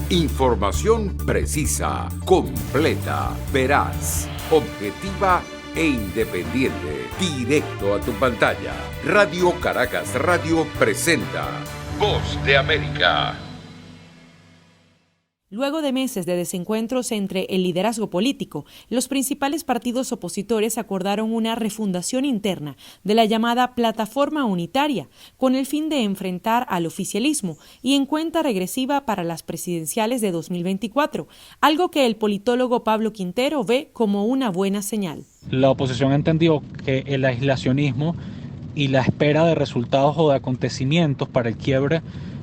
Información precisa, completa, veraz, objetiva e independiente. Directo a tu pantalla. Radio Caracas Radio presenta Voz de América. Luego de meses de desencuentros entre el liderazgo político, los principales partidos opositores acordaron una refundación interna de la llamada Plataforma Unitaria, con el fin de enfrentar al oficialismo y en cuenta regresiva para las presidenciales de 2024, algo que el politólogo Pablo Quintero ve como una buena señal. La oposición entendió que el aislacionismo y la espera de resultados o de acontecimientos para el quiebre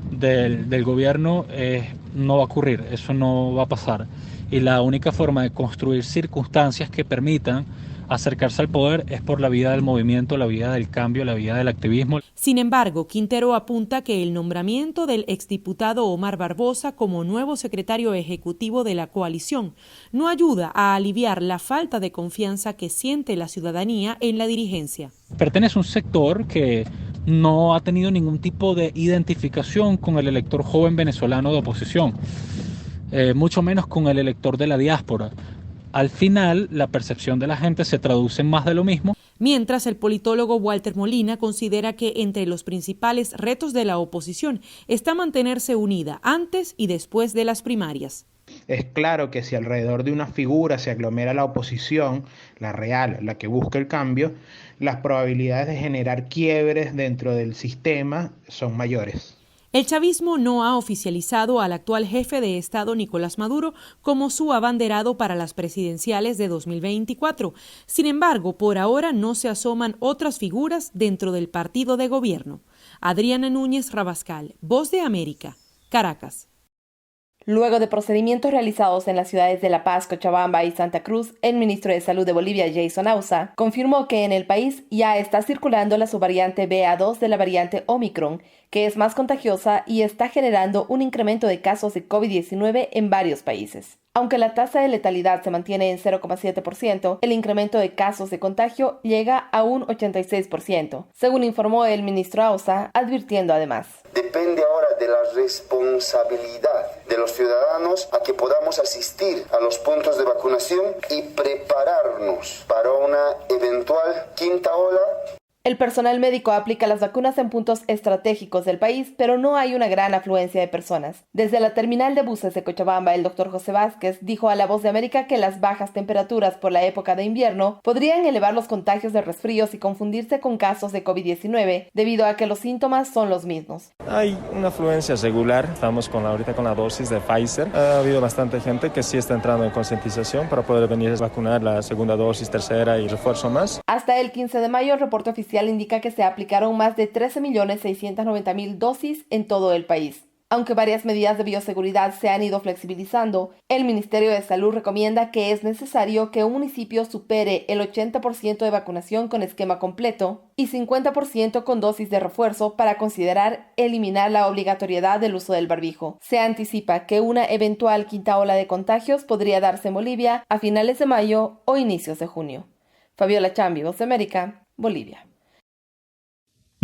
del gobierno no va a ocurrir, eso no va a pasar. Y la única forma de construir circunstancias que permitan acercarse al poder es por la vía del movimiento, la vía del cambio, la vía del activismo. Sin embargo, Quintero apunta que el nombramiento del exdiputado Omar Barbosa como nuevo secretario ejecutivo de la coalición no ayuda a aliviar la falta de confianza que siente la ciudadanía en la dirigencia. Pertenece a un sector que no ha tenido ningún tipo de identificación con el elector joven venezolano de oposición, mucho menos con el elector de la diáspora. Al final, la percepción de la gente se traduce en más de lo mismo. Mientras, el politólogo Walter Molina considera que entre los principales retos de la oposición está mantenerse unida antes y después de las primarias. Es claro que si alrededor de una figura se aglomera la oposición, la real, la que busca el cambio, las probabilidades de generar quiebres dentro del sistema son mayores. El chavismo no ha oficializado al actual jefe de Estado Nicolás Maduro como su abanderado para las presidenciales de 2024. Sin embargo, por ahora no se asoman otras figuras dentro del partido de gobierno. Adriana Núñez Rabascal, Voz de América, Caracas. Luego de procedimientos realizados en las ciudades de La Paz, Cochabamba y Santa Cruz, el ministro de Salud de Bolivia, Jason Ausa, confirmó que en el país ya está circulando la subvariante BA2 de la variante Omicron, que es más contagiosa y está generando un incremento de casos de COVID-19 en varios países. Aunque la tasa de letalidad se mantiene en 0,7%, el incremento de casos de contagio llega a un 86%, según informó el ministro Ausa, advirtiendo además: depende ahora de la responsabilidad de los ciudadanos a que podamos asistir a los puntos de vacunación y prepararnos para una eventual quinta ola. El personal médico aplica las vacunas en puntos estratégicos del país, pero no hay una gran afluencia de personas. Desde la terminal de buses de Cochabamba, el doctor José Vázquez dijo a La Voz de América que las bajas temperaturas por la época de invierno podrían elevar los contagios de resfríos y confundirse con casos de COVID-19, debido a que los síntomas son los mismos. Hay una afluencia regular, estamos ahorita con la dosis de Pfizer. Ha habido bastante gente que sí está entrando en concientización para poder venir a vacunar la segunda dosis, tercera y refuerzo más. Hasta el 15 de mayo, el reporte oficial indica que se aplicaron más de 13.690.000 dosis en todo el país. Aunque varias medidas de bioseguridad se han ido flexibilizando, el Ministerio de Salud recomienda que es necesario que un municipio supere el 80% de vacunación con esquema completo y 50% con dosis de refuerzo para considerar eliminar la obligatoriedad del uso del barbijo. Se anticipa que una eventual quinta ola de contagios podría darse en Bolivia a finales de mayo o inicios de junio. Fabiola Chambi, Voz de América, Bolivia.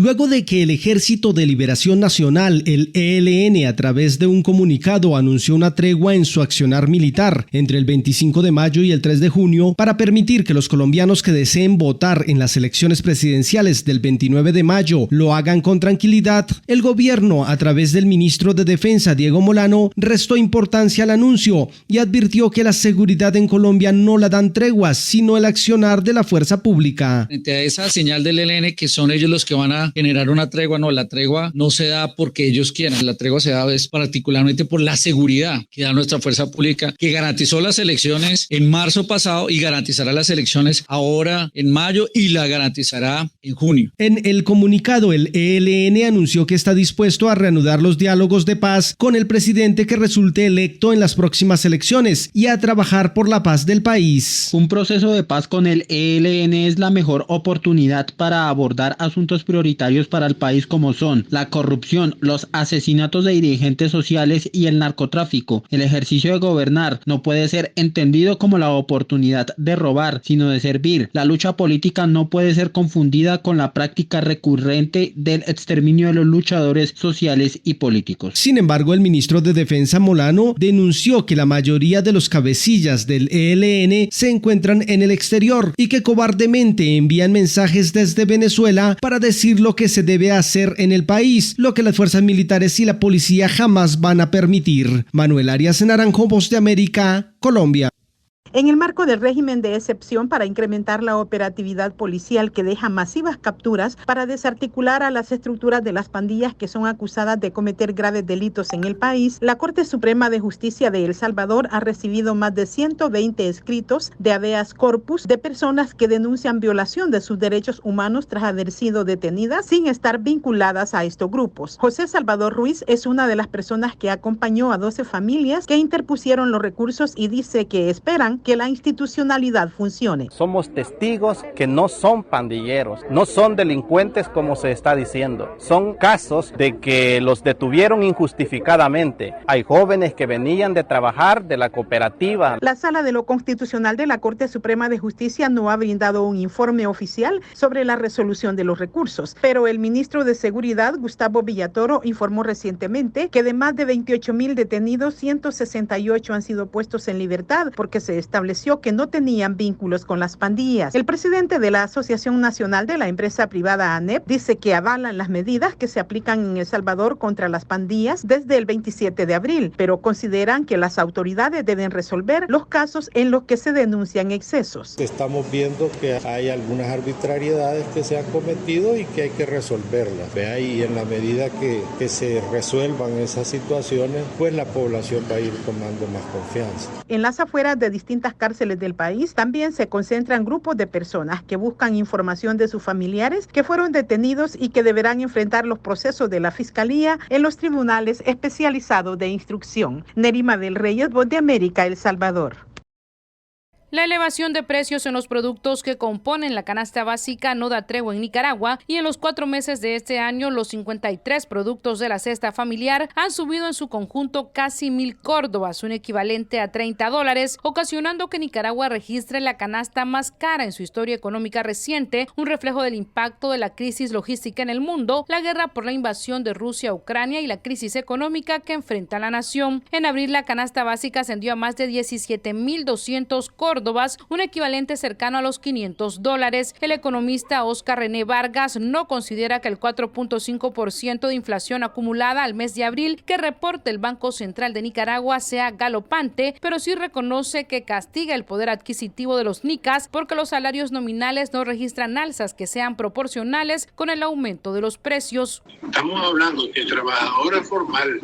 Luego de que el Ejército de Liberación Nacional, el ELN, a través de un comunicado anunció una tregua en su accionar militar entre el 25 de mayo y el 3 de junio para permitir que los colombianos que deseen votar en las elecciones presidenciales del 29 de mayo lo hagan con tranquilidad, el gobierno, a través del ministro de Defensa, Diego Molano, restó importancia al anuncio y advirtió que la seguridad en Colombia no la dan treguas, sino el accionar de la fuerza pública. Frente a esa señal del ELN, que son ellos los que van a generar una tregua, no, la tregua no se da porque ellos quieran, la tregua se da es particularmente por la seguridad que da nuestra fuerza pública, que garantizó las elecciones en marzo pasado y garantizará las elecciones ahora en mayo y la garantizará en junio. En el comunicado, el ELN anunció que está dispuesto a reanudar los diálogos de paz con el presidente que resulte electo en las próximas elecciones y a trabajar por la paz del país. Un proceso de paz con el ELN es la mejor oportunidad para abordar asuntos prioritarios prioritarios para el país como son la corrupción, los asesinatos de dirigentes sociales y el narcotráfico. El ejercicio de gobernar no puede ser entendido como la oportunidad de robar, sino de servir. La lucha política no puede ser confundida con la práctica recurrente del exterminio de los luchadores sociales y políticos. Sin embargo, el ministro de Defensa Molano denunció que la mayoría de los cabecillas del ELN se encuentran en el exterior y que cobardemente envían mensajes desde Venezuela para decir lo que se debe hacer en el país, lo que las fuerzas militares y la policía jamás van a permitir. Manuel Arias Naranjo, Voz de América, Colombia. En el marco del régimen de excepción para incrementar la operatividad policial que deja masivas capturas para desarticular a las estructuras de las pandillas que son acusadas de cometer graves delitos en el país, la Corte Suprema de Justicia de El Salvador ha recibido más de 120 escritos de habeas corpus de personas que denuncian violación de sus derechos humanos tras haber sido detenidas sin estar vinculadas a estos grupos. José Salvador Ruiz es una de las personas que acompañó a 12 familias que interpusieron los recursos y dice que esperan que la institucionalidad funcione. Somos testigos que no son pandilleros, no son delincuentes como se está diciendo. Son casos de que los detuvieron injustificadamente. Hay jóvenes que venían de trabajar de la cooperativa. La Sala de lo Constitucional de la Corte Suprema de Justicia no ha brindado un informe oficial sobre la resolución de los recursos, pero el ministro de Seguridad, Gustavo Villatoro, informó recientemente que de más de 28,000 detenidos, 168 han sido puestos en libertad porque se estableció que no tenían vínculos con las pandillas. El presidente de la Asociación Nacional de la Empresa Privada ANEP dice que avalan las medidas que se aplican en El Salvador contra las pandillas desde el 27 de abril, pero consideran que las autoridades deben resolver los casos en los que se denuncian excesos. Estamos viendo que hay algunas arbitrariedades que se han cometido y que hay que resolverlas. Y en la medida que se resuelvan esas situaciones, pues la población va a ir tomando más confianza. En las afueras de distintas cárceles del país también se concentran grupos de personas que buscan información de sus familiares que fueron detenidos y que deberán enfrentar los procesos de la Fiscalía en los tribunales especializados de instrucción. Nerima del Reyes, Voz de América, El Salvador. La elevación de precios en los productos que componen la canasta básica no da tregua en Nicaragua y en los 4 meses de este año los 53 productos de la cesta familiar han subido en su conjunto casi 1,000 córdobas, un equivalente a $30, ocasionando que Nicaragua registre la canasta más cara en su historia económica reciente, un reflejo del impacto de la crisis logística en el mundo, la guerra por la invasión de Rusia a Ucrania y la crisis económica que enfrenta la nación. En abril la canasta básica ascendió a más de 17,200 córdobas, un equivalente cercano a los $500. El economista Oscar René Vargas no considera que el 4.5% de inflación acumulada al mes de abril que reporta el Banco Central de Nicaragua sea galopante, pero sí reconoce que castiga el poder adquisitivo de los nicas porque los salarios nominales no registran alzas que sean proporcionales con el aumento de los precios. Estamos hablando que el trabajador formal,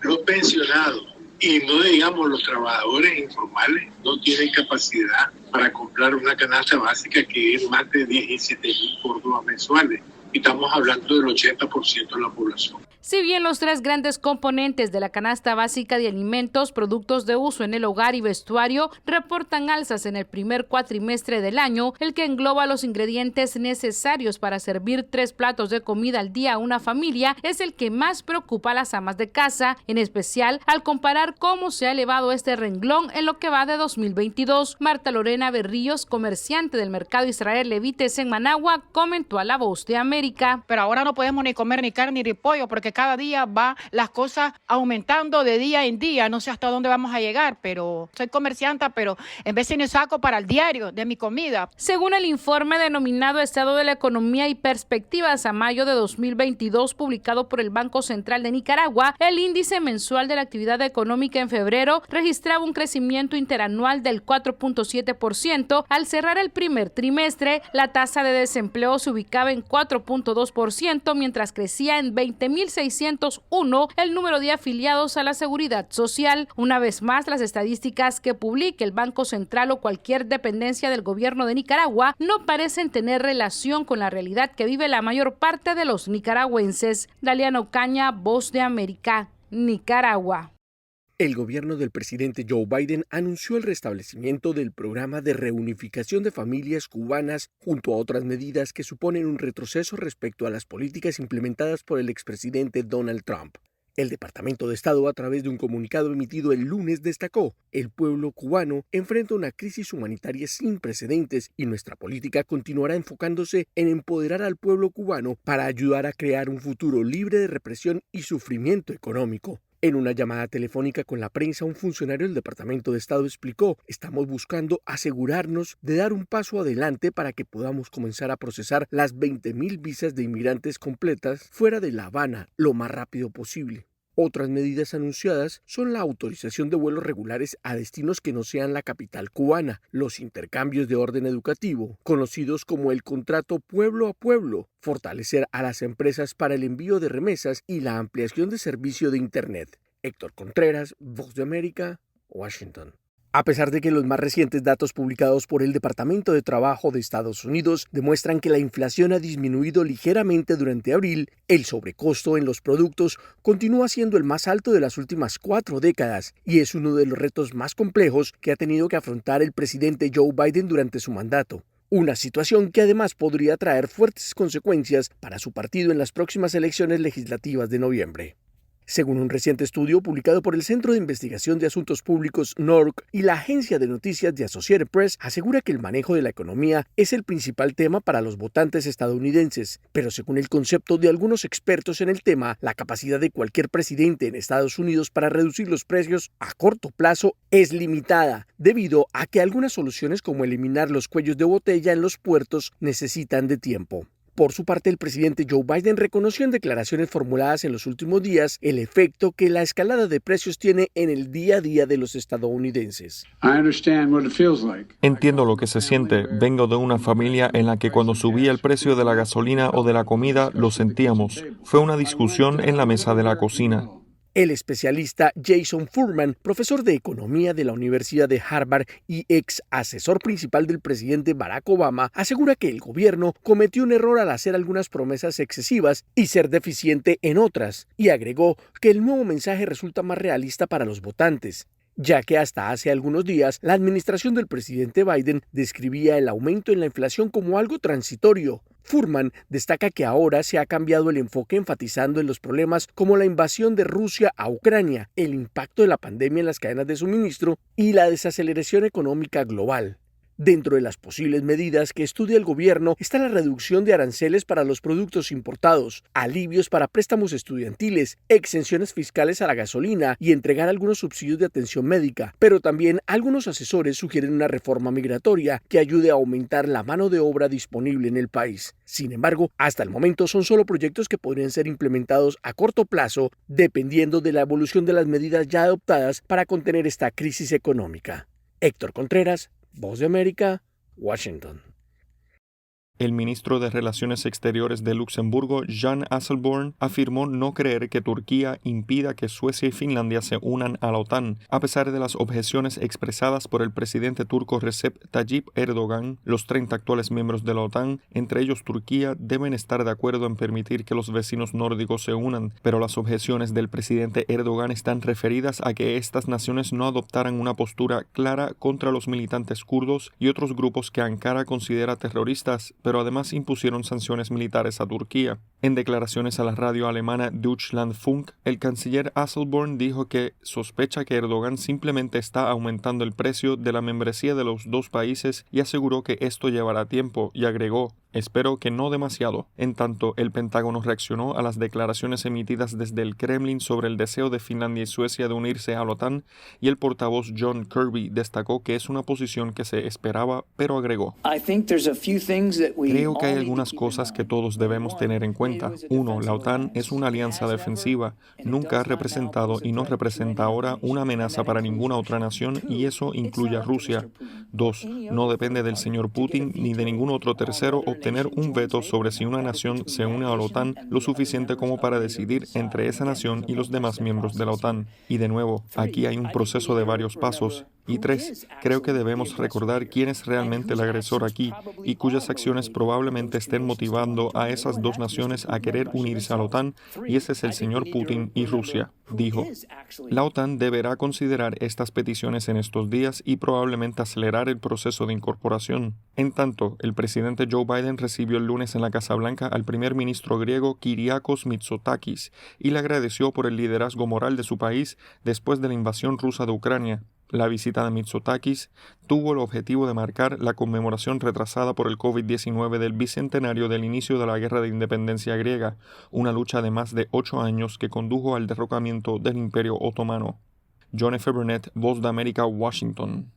los pensionados, y no digamos los trabajadores informales no tienen capacidad para comprar una canasta básica que es más de 17,000 córdobas mensuales. Y estamos hablando del 80% de la población. Si bien los 3 grandes componentes de la canasta básica de alimentos, productos de uso en el hogar y vestuario reportan alzas en el primer cuatrimestre del año, el que engloba los ingredientes necesarios para servir 3 platos de comida al día a una familia es el que más preocupa a las amas de casa, en especial al comparar cómo se ha elevado este renglón en lo que va de 2022. Marta Lorena Berríos, comerciante del mercado Israel Levites en Managua, comentó a La Voz de América. Pero ahora no podemos ni comer ni carne ni pollo porque cada día va las cosas aumentando de día en día. No sé hasta dónde vamos a llegar, pero soy comerciante, pero en vez de saco para el diario de mi comida. Según el informe denominado Estado de la Economía y Perspectivas a mayo de 2022, publicado por el Banco Central de Nicaragua, el índice mensual de la actividad económica en febrero registraba un crecimiento interanual del 4.7%. Al cerrar el primer trimestre, la tasa de desempleo se ubicaba en 4.2%, mientras crecía en 20.601 el número de afiliados a la Seguridad Social. Una vez más, las estadísticas que publique el Banco Central o cualquier dependencia del gobierno de Nicaragua no parecen tener relación con la realidad que vive la mayor parte de los nicaragüenses. Daliana Ocaña, Voz de América, Nicaragua. El gobierno del presidente Joe Biden anunció el restablecimiento del programa de reunificación de familias cubanas junto a otras medidas que suponen un retroceso respecto a las políticas implementadas por el expresidente Donald Trump. El Departamento de Estado, a través de un comunicado emitido el lunes, destacó: el pueblo cubano enfrenta una crisis humanitaria sin precedentes y nuestra política continuará enfocándose en empoderar al pueblo cubano para ayudar a crear un futuro libre de represión y sufrimiento económico. En una llamada telefónica con la prensa, un funcionario del Departamento de Estado explicó: estamos buscando asegurarnos de dar un paso adelante para que podamos comenzar a procesar las 20,000 visas de inmigrantes completas fuera de La Habana lo más rápido posible. Otras medidas anunciadas son la autorización de vuelos regulares a destinos que no sean la capital cubana, los intercambios de orden educativo, conocidos como el contrato pueblo a pueblo, fortalecer a las empresas para el envío de remesas y la ampliación de servicio de Internet. Héctor Contreras, Voz de América, Washington. A pesar de que los más recientes datos publicados por el Departamento de Trabajo de Estados Unidos demuestran que la inflación ha disminuido ligeramente durante abril, el sobrecosto en los productos continúa siendo el más alto de las últimas 4 décadas y es uno de los retos más complejos que ha tenido que afrontar el presidente Joe Biden durante su mandato. Una situación que además podría traer fuertes consecuencias para su partido en las próximas elecciones legislativas de noviembre. Según un reciente estudio publicado por el Centro de Investigación de Asuntos Públicos NORC y la agencia de noticias de Associated Press, asegura que el manejo de la economía es el principal tema para los votantes estadounidenses, pero según el concepto de algunos expertos en el tema, la capacidad de cualquier presidente en Estados Unidos para reducir los precios a corto plazo es limitada, debido a que algunas soluciones como eliminar los cuellos de botella en los puertos necesitan de tiempo. Por su parte, el presidente Joe Biden reconoció en declaraciones formuladas en los últimos días el efecto que la escalada de precios tiene en el día a día de los estadounidenses. Entiendo lo que se siente. Vengo de una familia en la que cuando subía el precio de la gasolina o de la comida lo sentíamos. Fue una discusión en la mesa de la cocina. El especialista Jason Furman, profesor de economía de la Universidad de Harvard y ex asesor principal del presidente Barack Obama, asegura que el gobierno cometió un error al hacer algunas promesas excesivas y ser deficiente en otras, y agregó que el nuevo mensaje resulta más realista para los votantes, ya que hasta hace algunos días la administración del presidente Biden describía el aumento en la inflación como algo transitorio. Furman destaca que ahora se ha cambiado el enfoque enfatizando en los problemas como la invasión de Rusia a Ucrania, el impacto de la pandemia en las cadenas de suministro y la desaceleración económica global. Dentro de las posibles medidas que estudia el gobierno está la reducción de aranceles para los productos importados, alivios para préstamos estudiantiles, exenciones fiscales a la gasolina y entregar algunos subsidios de atención médica, pero también algunos asesores sugieren una reforma migratoria que ayude a aumentar la mano de obra disponible en el país. Sin embargo, hasta el momento son solo proyectos que podrían ser implementados a corto plazo, dependiendo de la evolución de las medidas ya adoptadas para contener esta crisis económica. Héctor Contreras, Voz de América, Washington. El ministro de Relaciones Exteriores de Luxemburgo, Jan Asselborn, afirmó no creer que Turquía impida que Suecia y Finlandia se unan a la OTAN. A pesar de las objeciones expresadas por el presidente turco Recep Tayyip Erdogan, los 30 actuales miembros de la OTAN, entre ellos Turquía, deben estar de acuerdo en permitir que los vecinos nórdicos se unan, pero las objeciones del presidente Erdogan están referidas a que estas naciones no adoptaran una postura clara contra los militantes kurdos y otros grupos que Ankara considera terroristas, pero además impusieron sanciones militares a Turquía. En declaraciones a la radio alemana Deutschlandfunk, el canciller Asselborn dijo que sospecha que Erdogan simplemente está aumentando el precio de la membresía de los dos países y aseguró que esto llevará tiempo, y agregó: espero que no demasiado. En tanto, el Pentágono reaccionó a las declaraciones emitidas desde el Kremlin sobre el deseo de Finlandia y Suecia de unirse a la OTAN, y el portavoz John Kirby destacó que es una posición que se esperaba, pero agregó: creo que hay algunas cosas que todos debemos tener en cuenta. 1. La OTAN es una alianza defensiva. Nunca ha representado y no representa ahora una amenaza para ninguna otra nación, y eso incluye a Rusia. 2. No depende del señor Putin ni de ningún otro tercero obtener un veto sobre si una nación se une a la OTAN lo suficiente como para decidir entre esa nación y los demás miembros de la OTAN. Y de nuevo, aquí hay un proceso de varios pasos. Y 3, creo que debemos recordar quién es realmente el agresor aquí y cuyas acciones probablemente estén motivando a esas dos naciones a querer unirse a la OTAN, y ese es el señor Putin y Rusia, dijo. La OTAN deberá considerar estas peticiones en estos días y probablemente acelerar el proceso de incorporación. En tanto, el presidente Joe Biden recibió el lunes en la Casa Blanca al primer ministro griego Kyriakos Mitsotakis y le agradeció por el liderazgo moral de su país después de la invasión rusa de Ucrania. La visita de Mitsotakis tuvo el objetivo de marcar la conmemoración retrasada por el COVID-19 del bicentenario del inicio de la Guerra de Independencia griega, una lucha de más de 8 años que condujo al derrocamiento del Imperio Otomano. John F. Burnett, Voz de América, Washington.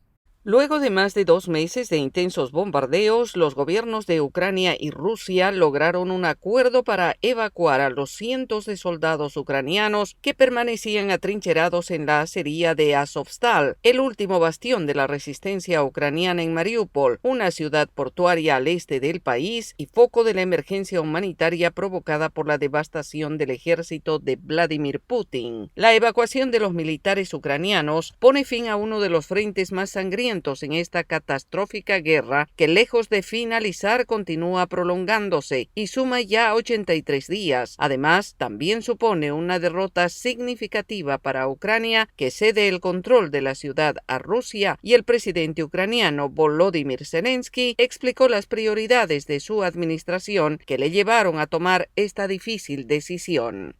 Luego de más de 2 meses de intensos bombardeos, los gobiernos de Ucrania y Rusia lograron un acuerdo para evacuar a los cientos de soldados ucranianos que permanecían atrincherados en la acería de Azovstal, el último bastión de la resistencia ucraniana en Mariupol, una ciudad portuaria al este del país y foco de la emergencia humanitaria provocada por la devastación del ejército de Vladimir Putin. La evacuación de los militares ucranianos pone fin a uno de los frentes más sangrientos en esta catastrófica guerra que, lejos de finalizar, continúa prolongándose y suma ya 83 días. Además, también supone una derrota significativa para Ucrania, que cede el control de la ciudad a Rusia, y el presidente ucraniano Volodymyr Zelensky explicó las prioridades de su administración que le llevaron a tomar esta difícil decisión.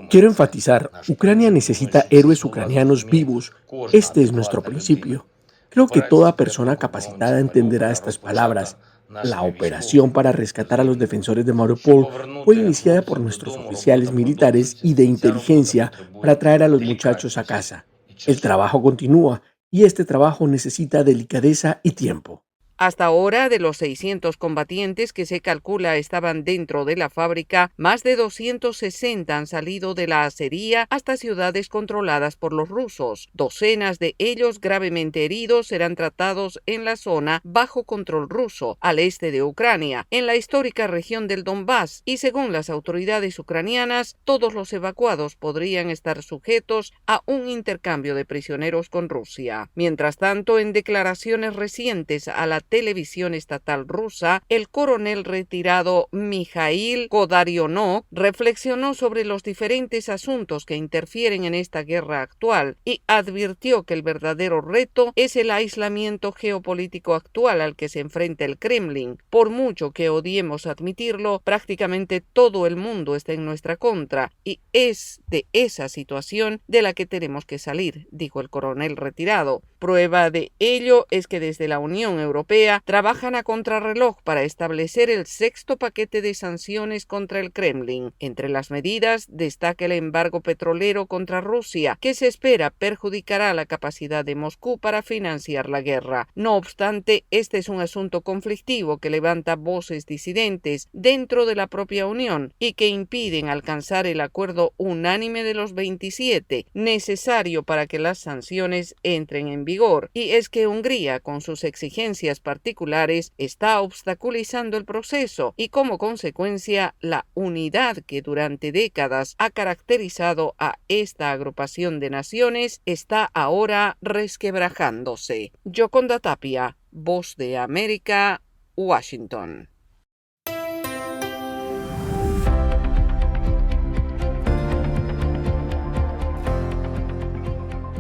Quiero enfatizar, Ucrania necesita héroes ucranianos vivos. Este es nuestro principio. Creo que toda persona capacitada entenderá estas palabras. La operación para rescatar a los defensores de Mariupol fue iniciada por nuestros oficiales militares y de inteligencia para traer a los muchachos a casa. El trabajo continúa y este trabajo necesita delicadeza y tiempo. Hasta ahora, de los 600 combatientes que se calcula estaban dentro de la fábrica, más de 260 han salido de la acería hasta ciudades controladas por los rusos. Docenas de ellos, gravemente heridos, serán tratados en la zona bajo control ruso, al este de Ucrania, en la histórica región del Donbass, y según las autoridades ucranianas, todos los evacuados podrían estar sujetos a un intercambio de prisioneros con Rusia. Mientras tanto, en declaraciones recientes a la televisión estatal rusa, el coronel retirado Mikhail Kodarionok reflexionó sobre los diferentes asuntos que interfieren en esta guerra actual y advirtió que el verdadero reto es el aislamiento geopolítico actual al que se enfrenta el Kremlin. Por mucho que odiemos admitirlo, prácticamente todo el mundo está en nuestra contra y es de esa situación de la que tenemos que salir, dijo el coronel retirado. Prueba de ello es que desde la Unión Europea trabajan a contrarreloj para establecer el 6º paquete de sanciones contra el Kremlin. Entre las medidas destaca el embargo petrolero contra Rusia, que se espera perjudicará la capacidad de Moscú para financiar la guerra. No obstante, este es un asunto conflictivo que levanta voces disidentes dentro de la propia Unión y que impiden alcanzar el acuerdo unánime de los 27, necesario para que las sanciones entren en vigor. Y es que Hungría, con sus exigencias particulares, está obstaculizando el proceso y, como consecuencia, la unidad que durante décadas ha caracterizado a esta agrupación de naciones está ahora resquebrajándose. Yoconda Tapia, Voz de América, Washington.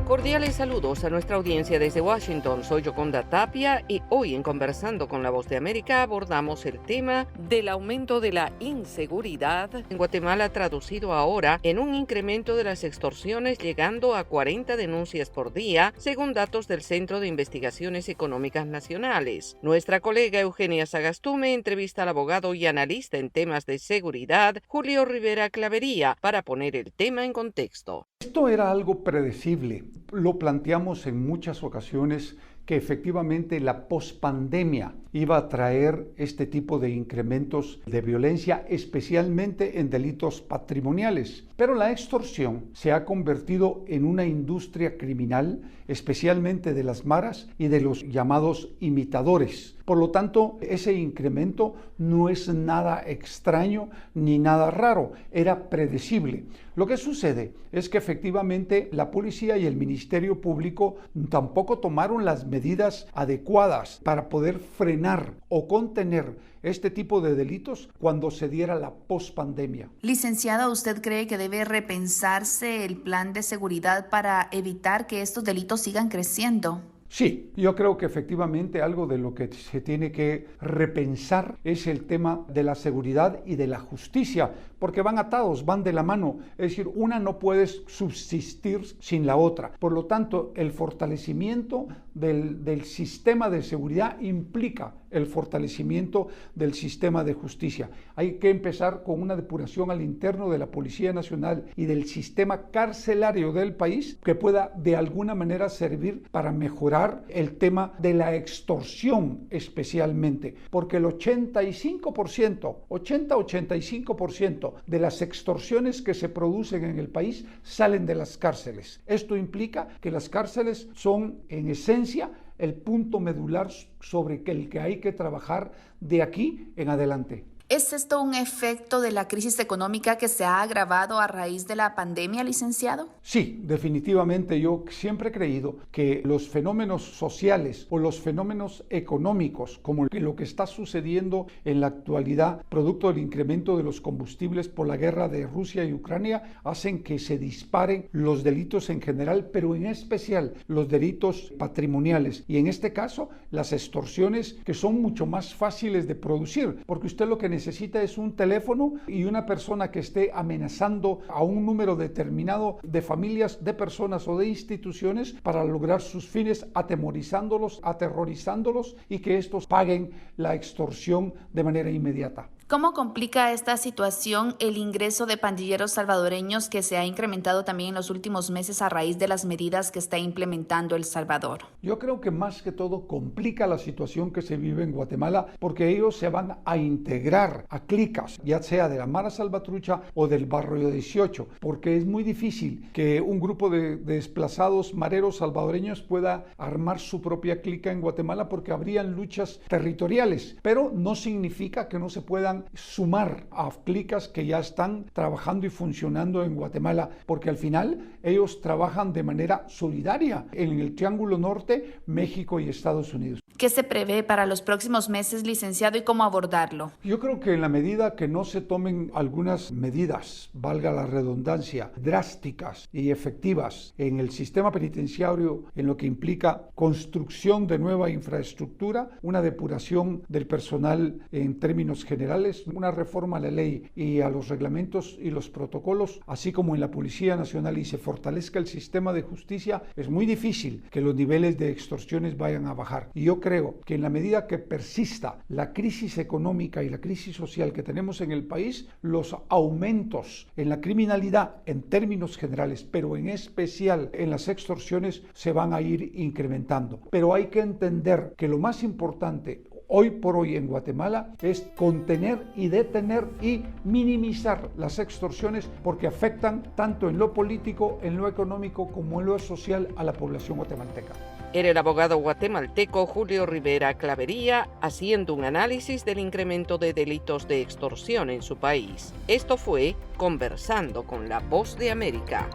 Cordiales saludos a nuestra audiencia desde Washington. Soy Yoconda Tapia y hoy en Conversando con la Voz de América abordamos el tema del aumento de la inseguridad en Guatemala, traducido ahora en un incremento de las extorsiones llegando a 40 denuncias por día, según datos del Centro de Investigaciones Económicas Nacionales. Nuestra colega Eugenia Sagastume entrevista al abogado y analista en temas de seguridad, Julio Rivera Clavería, para poner el tema en contexto. Esto era algo predecible. Lo planteamos en muchas ocasiones que efectivamente la pospandemia iba a traer este tipo de incrementos de violencia, especialmente en delitos patrimoniales. Pero la extorsión se ha convertido en una industria criminal, especialmente de las maras y de los llamados imitadores, Por lo tanto, ese incremento no es nada extraño ni nada raro, era predecible. Lo que sucede es que efectivamente la policía y el Ministerio Público tampoco tomaron las medidas adecuadas para poder frenar o contener este tipo de delitos cuando se diera la pospandemia. Licenciado, ¿usted cree que debe repensarse el plan de seguridad para evitar que estos delitos sigan creciendo? Sí, yo creo que efectivamente algo de lo que se tiene que repensar es el tema de la seguridad y de la justicia, porque van atados, van de la mano, es decir, una no puede subsistir sin la otra. Por lo tanto, el fortalecimiento del sistema de seguridad implica el fortalecimiento del sistema de justicia. Hay que empezar con una depuración al interno de la Policía Nacional y del sistema carcelario del país que pueda de alguna manera servir para mejorar el tema de la extorsión especialmente, porque el 80-85% de las extorsiones que se producen en el país salen de las cárceles. Esto implica que las cárceles son en esencia el punto medular sobre el que hay que trabajar de aquí en adelante. ¿Es esto un efecto de la crisis económica que se ha agravado a raíz de la pandemia, licenciado? Sí, definitivamente. Yo siempre he creído que los fenómenos sociales o los fenómenos económicos, como lo que está sucediendo en la actualidad, producto del incremento de los combustibles por la guerra de Rusia y Ucrania, hacen que se disparen los delitos en general, pero en especial los delitos patrimoniales. Y en este caso, las extorsiones, que son mucho más fáciles de producir, porque usted lo que necesita es un teléfono y una persona que esté amenazando a un número determinado de familias, de personas o de instituciones para lograr sus fines, atemorizándolos, aterrorizándolos y que estos paguen la extorsión de manera inmediata. ¿Cómo complica esta situación el ingreso de pandilleros salvadoreños que se ha incrementado también en los últimos meses a raíz de las medidas que está implementando El Salvador? Yo creo que más que todo complica la situación que se vive en Guatemala porque ellos se van a integrar a clicas, ya sea de la Mara Salvatrucha o del Barrio 18, porque es muy difícil que un grupo de desplazados mareros salvadoreños pueda armar su propia clica en Guatemala porque habrían luchas territoriales, pero no significa que no se puedan sumar a clicas que ya están trabajando y funcionando en Guatemala, porque al final ellos trabajan de manera solidaria en el Triángulo Norte, México y Estados Unidos. ¿Qué se prevé para los próximos meses, licenciado, y cómo abordarlo? Yo creo que en la medida que no se tomen algunas medidas, valga la redundancia, drásticas y efectivas en el sistema penitenciario, en lo que implica construcción de nueva infraestructura, una depuración del personal en términos generales, una reforma a la ley y a los reglamentos y los protocolos, así como en la Policía Nacional, y se fortalezca el sistema de justicia, es muy difícil que los niveles de extorsiones vayan a bajar. Y yo creo que en la medida que persista la crisis económica y la crisis social que tenemos en el país, los aumentos en la criminalidad en términos generales, pero en especial en las extorsiones, se van a ir incrementando. Pero hay que entender que lo más importante hoy por hoy en Guatemala es contener y detener y minimizar las extorsiones porque afectan tanto en lo político, en lo económico como en lo social a la población guatemalteca. Era el abogado guatemalteco Julio Rivera Clavería haciendo un análisis del incremento de delitos de extorsión en su país. Esto fue Conversando con la Voz de América.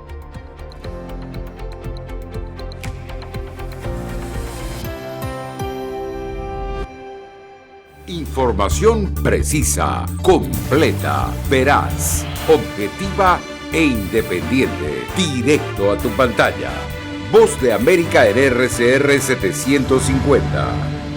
Información precisa, completa, veraz, objetiva e independiente. Directo a tu pantalla. Voz de América en RCR 750.